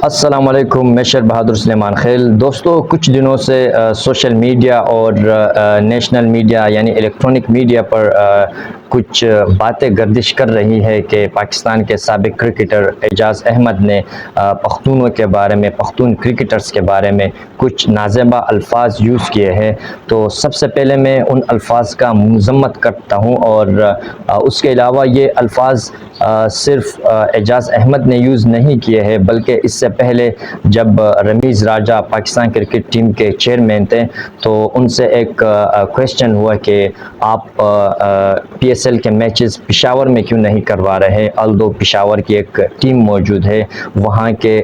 السلام علیکم، میں شیر بہادر سلیمان خیل۔ دوستو، کچھ دنوں سے سوشل میڈیا اور نیشنل میڈیا یعنی الیکٹرانک میڈیا پر کچھ باتیں گردش کر رہی ہے کہ پاکستان کے سابق کرکٹر اعجاز احمد نے پختونوں کے بارے میں، پختون کرکٹرز کے بارے میں کچھ نازیبا الفاظ یوز کیے ہیں۔ تو سب سے پہلے میں ان الفاظ کا مذمت کرتا ہوں، اور اس کے علاوہ یہ الفاظ صرف اعجاز احمد نے یوز نہیں کیے ہیں، بلکہ اس سے پہلے جب رمیز راجہ پاکستان کرکٹ ٹیم کے چیئرمین تھے تو ان سے ایک کویسچن ہوا کہ آپ پی ایس ایل کے میچز پشاور میں کیوں نہیں کروا رہے، الدو پشاور کی ایک ٹیم موجود ہے، وہاں کے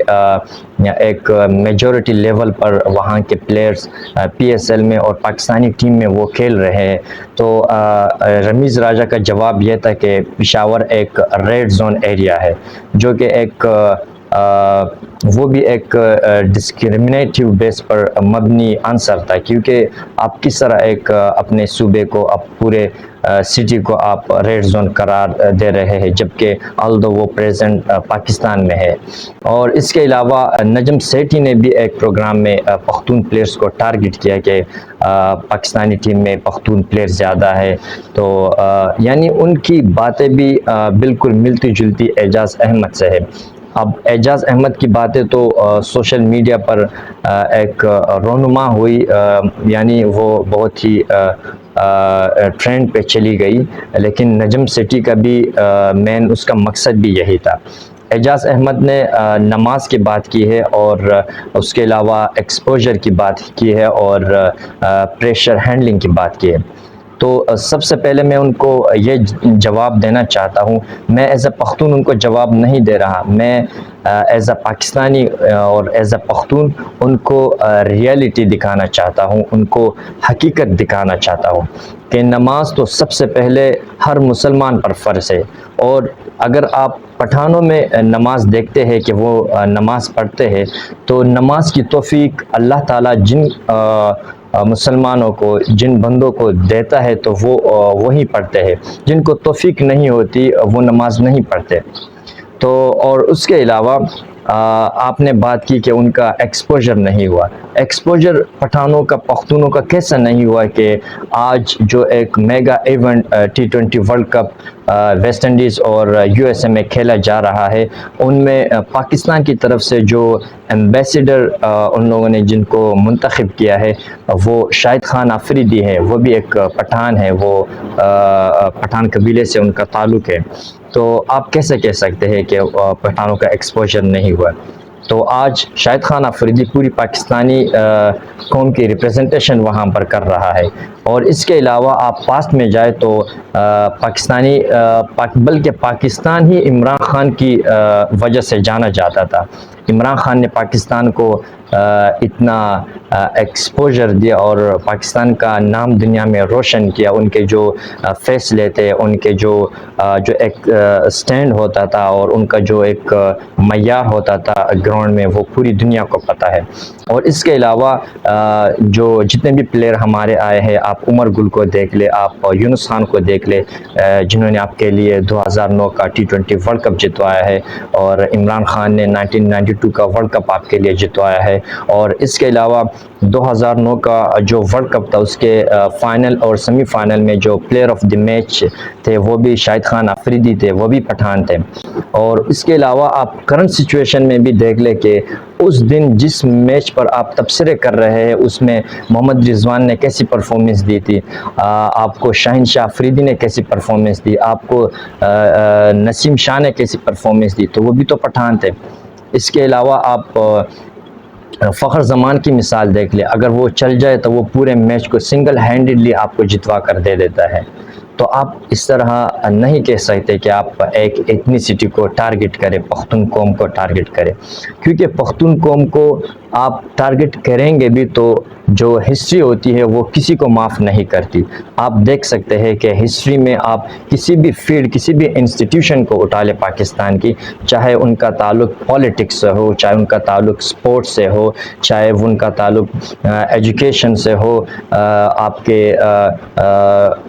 ایک میجورٹی لیول پر وہاں کے پلیئرز پی ایس ایل میں اور پاکستانی ٹیم میں وہ کھیل رہے ہیں۔ تو رمیز راجہ کا جواب یہ تھا کہ پشاور ایک ریڈ زون ایریا ہے، جو کہ ایک وہ بھی ایک ڈسکرمنیٹیو بیس پر مبنی آنسر تھا، کیونکہ آپ کس طرح ایک اپنے صوبے کو، اب پورے سٹی کو آپ ریڈ زون قرار دے رہے ہیں، جبکہ آلدو وہ پریزنٹ پاکستان میں ہے۔ اور اس کے علاوہ نجم سیٹھی نے بھی ایک پروگرام میں پختون پلیئرز کو ٹارگٹ کیا کہ پاکستانی ٹیم میں پختون پلیئر زیادہ ہے، تو یعنی ان کی باتیں بھی بالکل ملتی جلتی اعجاز احمد سے ہے۔ اب اعجاز احمد کی باتیں تو سوشل میڈیا پر ایک رونما ہوئی، یعنی وہ بہت ہی ٹرینڈ پہ چلی گئی، لیکن نجم سیٹھی کا بھی مین اس کا مقصد بھی یہی تھا۔ اعجاز احمد نے نماز کی بات کی ہے، اور اس کے علاوہ ایکسپوجر کی بات کی ہے، اور پریشر ہینڈلنگ کی بات کی ہے۔ تو سب سے پہلے میں ان کو یہ جواب دینا چاہتا ہوں، میں ایز اے پختون ان کو جواب نہیں دے رہا، میں ایز اے پاکستانی اور ایز اے پختون ان کو ریئلٹی دکھانا چاہتا ہوں، ان کو حقیقت دکھانا چاہتا ہوں کہ نماز تو سب سے پہلے ہر مسلمان پر فرض ہے۔ اور اگر آپ پٹھانوں میں نماز دیکھتے ہیں کہ وہ نماز پڑھتے ہیں، تو نماز کی توفیق اللہ تعالیٰ جن مسلمانوں کو، جن بندوں کو دیتا ہے تو وہ وہی پڑھتے ہیں، جن کو توفیق نہیں ہوتی وہ نماز نہیں پڑھتے۔ تو اور اس کے علاوہ آپ نے بات کی کہ ان کا ایکسپوجر نہیں ہوا۔ ایکسپوجر پٹھانوں کا، پختونوں کا کیسا نہیں ہوا کہ آج جو ایک mega event T20 world cup West Indies اور یو ایس اے میں کھیلا جا رہا ہے، ان میں پاکستان کی طرف سے جو ایمبیسیڈر ان لوگوں نے جن کو منتخب کیا ہے وہ شاہد خان آفریدی ہے، وہ بھی ایک پٹھان ہے، وہ پٹھان قبیلے سے ان کا تعلق ہے۔ تو آپ کیسے کہہ سکتے ہیں کہ پٹھانوں کا ایکسپوجر نہیں ہوا؟ تو آج شاہد خان آفریدی پوری پاکستانی قوم کی ریپریزنٹیشن وہاں پر کر رہا ہے۔ اور اس کے علاوہ آپ پاسٹ میں جائے تو پاکستانی بلکہ پاکستان ہی عمران خان کی وجہ سے جانا جاتا تھا۔ عمران خان نے پاکستان کو اتنا ایکسپوجر دیا اور پاکستان کا نام دنیا میں روشن کیا، ان کے جو فیصلے تھے، ان کے جو ایک سٹینڈ ہوتا تھا اور ان کا جو ایک معیار ہوتا تھا گراؤنڈ میں، وہ پوری دنیا کو پتہ ہے۔ اور اس کے علاوہ جو جتنے بھی پلیئر ہمارے آئے ہیں، آپ عمر گل کو دیکھ لے، آپ یونس خان کو دیکھ لے، جنہوں نے آپ کے لیے 2009 کا T20 ورلڈ کپ جتوایا ہے، اور عمران خان نے 1992 کا ورلڈ کپ آپ کے لیے جتوایا ہے۔ اور اس کے علاوہ 2009 کا جو ورلڈ کپ تھا اس کے فائنل اور سیمی فائنل میں جو پلیئر آف دی میچ تھے وہ بھی شاہد خان آفریدی تھے، وہ بھی پٹھان تھے۔ اور اس کے علاوہ آپ کرنٹ سچویشن میں بھی دیکھ لیں کہ اس دن جس میچ پر آپ تبصرے کر رہے ہیں اس میں محمد رضوان نے کیسی پرفارمنس دی تھی، آپ کو شاہین شاہ آفریدی نے کیسی پرفارمنس دی، آپ کو نسیم شاہ نے کیسی پرفارمنس دی، تو وہ بھی تو پٹھان تھے۔ اس کے علاوہ آپ فخر زمان کی مثال دیکھ لیں، اگر وہ چل جائے تو وہ پورے میچ کو سنگل ہینڈڈلی آپ کو جتوا کر دے دیتا ہے۔ تو آپ اس طرح نہیں کہہ سکتے کہ آپ ایک ایتھنیسٹی کو ٹارگٹ کریں، پختون قوم کو ٹارگٹ کریں، کیونکہ پختون قوم کو آپ ٹارگٹ کریں گے بھی تو جو ہسٹری ہوتی ہے وہ کسی کو معاف نہیں کرتی. آپ دیکھ سکتے ہیں کہ ہسٹری میں آپ کسی بھی فیلڈ کسی بھی انسٹیٹیوشن کو اٹھا لیں پاکستان کی, چاہے ان کا تعلق پالیٹکس سے ہو, چاہے ان کا تعلق سپورٹس سے ہو, چاہے ان کا تعلق ایجوکیشن سے ہو, آپ کے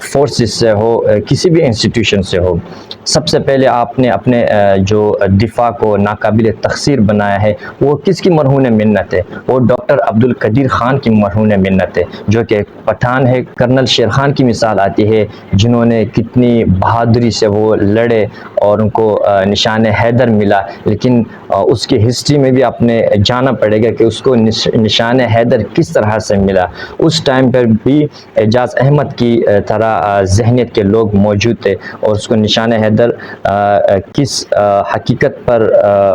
فورسز سے ہو, کسی بھی انسٹیٹیوشن سے ہو, سب سے پہلے آپ نے اپنے جو دفاع کو ناقابل تخسیر بنایا ہے وہ کس کی مرہون منت ہے؟ وہ ڈاکٹر عبدالقدیر خان کی مرہون منت ہے, جو کہ پٹھان ہے. کرنل شیر خان کی مثال آتی ہے جنہوں نے کتنی بہادری سے وہ لڑے اور ان کو نشان حیدر ملا, لیکن اس کی ہسٹری میں بھی آپ نے جانا پڑے گا کہ اس کو نشان حیدر کس طرح سے ملا. اس ٹائم پر بھی اعجاز احمد کی طرح ذہنیت کے لوگ موجود تھے, اور اس کو نشان حیدر کس حقیقت پر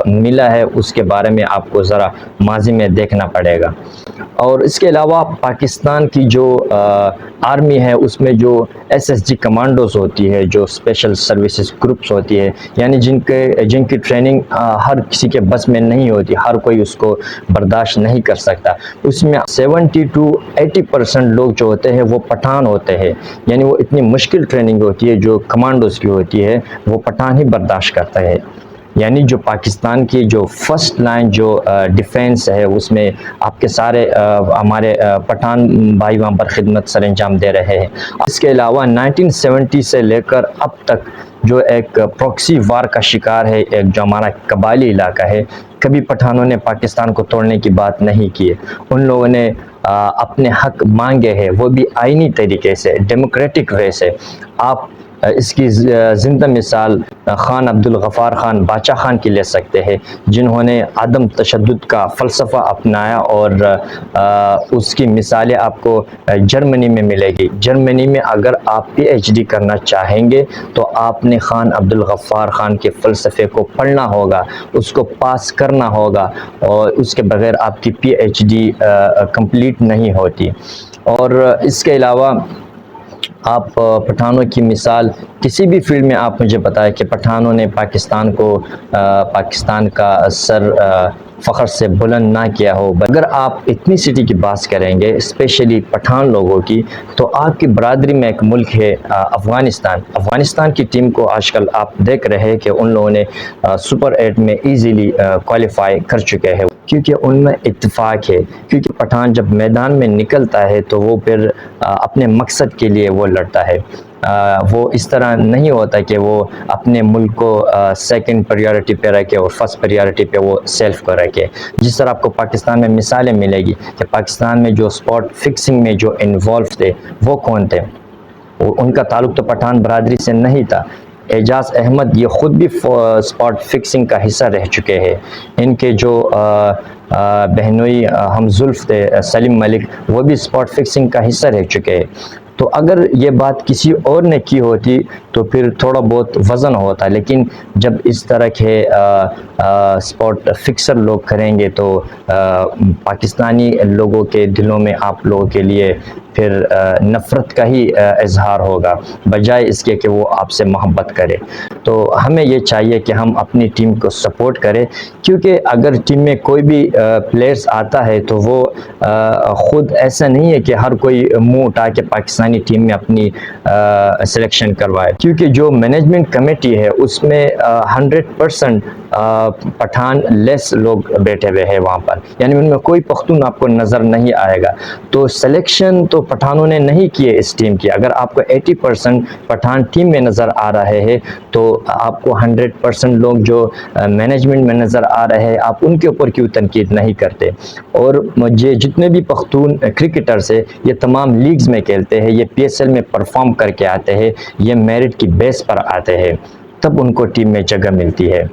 ملا ہے اس کے بارے میں آپ کو ذرا ماضی میں دیکھنا پڑے گا. اور اس کے علاوہ پاکستان کی جو آرمی ہے اس میں جو ایس ایس جی کمانڈوز ہوتی ہے, جو اسپیشل سروسز گروپس ہوتی ہے, یعنی جن کی ٹریننگ ہر کسی کے بس میں نہیں ہوتی, ہر کوئی اس کو برداشت نہیں کر سکتا. اس میں 70 to 80% لوگ جو ہوتے ہیں وہ پٹھان ہوتے ہیں, یعنی وہ اتنی مشکل ٹریننگ ہوتی ہے جو کمانڈوز کی ہوتی ہے وہ پٹھان ہی برداشت کرتا ہے. یعنی جو پاکستان کی جو فرسٹ لائن جو ڈیفینس ہے اس میں آپ کے سارے ہمارے پٹھان بھائی وہاں پر خدمت سر انجام دے رہے ہیں. اس کے علاوہ 1970 سے لے کر اب تک جو ایک پروکسی وار کا شکار ہے, ایک جو ہمارا قبائلی علاقہ ہے, کبھی پٹھانوں نے پاکستان کو توڑنے کی بات نہیں کی. ان لوگوں نے اپنے حق مانگے ہیں, وہ بھی آئینی طریقے سے, ڈیموکریٹک وے سے. آپ اس کی زندہ مثال خان عبدالغفار خان باچا خان کی لے سکتے ہیں, جنہوں نے عدم تشدد کا فلسفہ اپنایا, اور اس کی مثالیں آپ کو جرمنی میں ملے گی. جرمنی میں اگر آپ پی ایچ ڈی کرنا چاہیں گے تو آپ نے خان عبدالغفار خان کے فلسفے کو پڑھنا ہوگا, اس کو پاس کرنا ہوگا, اور اس کے بغیر آپ کی پی ایچ ڈی کمپلیٹ نہیں ہوتی. اور اس کے علاوہ آپ پٹھانوں کی مثال کسی بھی فیلڈ میں آپ مجھے بتائیں کہ پٹھانوں نے پاکستان کا سر فخر سے بلند نہ کیا ہو. اگر آپ اتنی سٹی کی بات کریں گے اسپیشلی پٹھان لوگوں کی, تو آپ کی برادری میں ایک ملک ہے افغانستان کی ٹیم کو آج کل آپ دیکھ رہے ہیں کہ ان لوگوں نے سپر 8 میں ایزیلی کوالیفائی کر چکے ہیں, کیونکہ ان میں اتفاق ہے. کیونکہ پٹھان جب میدان میں نکلتا ہے تو وہ پھر اپنے مقصد کے لیے وہ لڑتا ہے. وہ اس طرح نہیں ہوتا کہ وہ اپنے ملک کو سیکنڈ پریورٹی پہ رکھے اور فرسٹ پریورٹی پہ وہ سیلف کو رکھے. جس طرح آپ کو پاکستان میں مثالیں ملے گی کہ پاکستان میں جو اسپاٹ فکسنگ میں جو انوالو تھے وہ کون تھے, ان کا تعلق تو پٹھان برادری سے نہیں تھا. اعجاز احمد یہ خود بھی اسپاٹ فکسنگ کا حصہ رہ چکے ہیں. ان کے جو بہنوئی ہم زلف تھے سلیم ملک, وہ بھی اسپاٹ فکسنگ کا حصہ رہ چکے ہیں. تو اگر یہ بات کسی اور نے کی ہوتی تو پھر تھوڑا بہت وزن ہوتا, لیکن جب اس طرح کے اسپاٹ فکسر لوگ کریں گے تو پاکستانی لوگوں کے دلوں میں آپ لوگوں کے لیے پھر نفرت کا ہی اظہار ہوگا, بجائے اس کے کہ وہ آپ سے محبت کرے. تو ہمیں یہ چاہیے کہ ہم اپنی ٹیم کو سپورٹ کریں, کیونکہ اگر ٹیم میں کوئی بھی پلیئرز آتا ہے تو وہ خود ایسا نہیں ہے کہ ہر کوئی منہ اٹھا کے پاکستانی ٹیم میں اپنی سلیکشن کروائے. کیونکہ جو مینجمنٹ کمیٹی ہے اس میں 100% پٹھان لیس لوگ بیٹھے ہوئے ہیں وہاں پر, یعنی ان میں کوئی پختون آپ کو نظر نہیں آئے گا. تو سلیکشن تو پٹھانوں نے نہیں کیے اس ٹیم کی. اگر آپ کو 80% پٹھان ٹیم میں نظر آ رہے ہیں تو آپ کو 100% لوگ جو مینجمنٹ میں نظر آ رہے ہیں آپ ان کے اوپر کیوں تنقید نہیں کرتے. اور مجھے جتنے بھی پختون کرکٹرز ہیں یہ تمام لیگز میں کھیلتے ہیں, یہ پی ایس ایل میں پرفارم کر کے آتے ہیں, یہ میرٹ کی بیس پر آتے ہیں, تب ان کو ٹیم میں جگہ ملتی ہے.